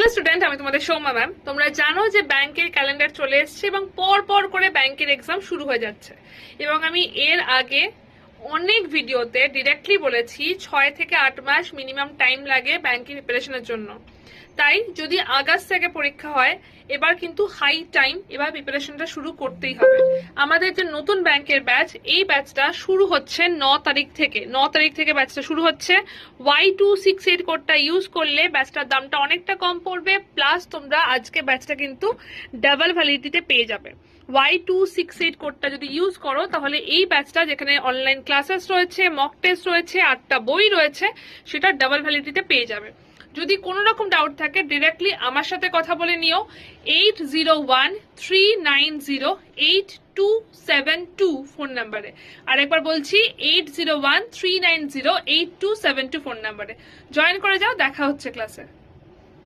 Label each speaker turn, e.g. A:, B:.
A: Hello student, আমি তোমাদের Soumya ma'am. তোমরা জানো যে ব্যাংকের ক্যালেন্ডার চলে এসছে এবং পর পর করে ব্যাংকের এক্সাম শুরু হয়ে যাচ্ছে। এবং আমি এর আগে অনেক ভিডিওতে ডিরেক্টলি বলেছি 6 থেকে 8 মাস মিনিমাম টাইম লাগে ব্যাংকের প্রিপারেশনের জন্য। তাই যদি আগস্ট থেকে পরীক্ষা হয়, এবার কিন্তু হাই টাইম, এবার প্রিপারেশনটা শুরু করতেই হবে। আমাদের যে নতুন ব্যাংকের ব্যাচ, এই ব্যাচটা শুরু হচ্ছে 9 তারিখ থেকে। 9 তারিখ থেকে ব্যাচটা শুরু হচ্ছে। Y268 কোডটা ইউজ করলে ব্যাচটার দামটা অনেকটা কম পড়বে, প্লাস তোমরা আজকে ব্যাচটা কিন্তু ডাবল ভ্যালিডিটিতে পেয়ে যাবে। Y268 কোডটা যদি ইউজ করো তাহলে এই ব্যাচটা, যেখানে অনলাইন ক্লাসেস রয়েছে, মক টেস্ট রয়েছে, 8টা বই রয়েছে, সেটা ডাবল ভ্যালিডিটিতে পেয়ে যাবে। যদি কোনো রকম ডাউট থাকে ডিরেক্টলি আমার সাথে কথা বলে নিও 8013908272 ফোন নাম্বারে। আর একবার বলছি 8013908272 ফোন নাম্বারে জয়েন করে যাও। দেখা হচ্ছে ক্লাসে।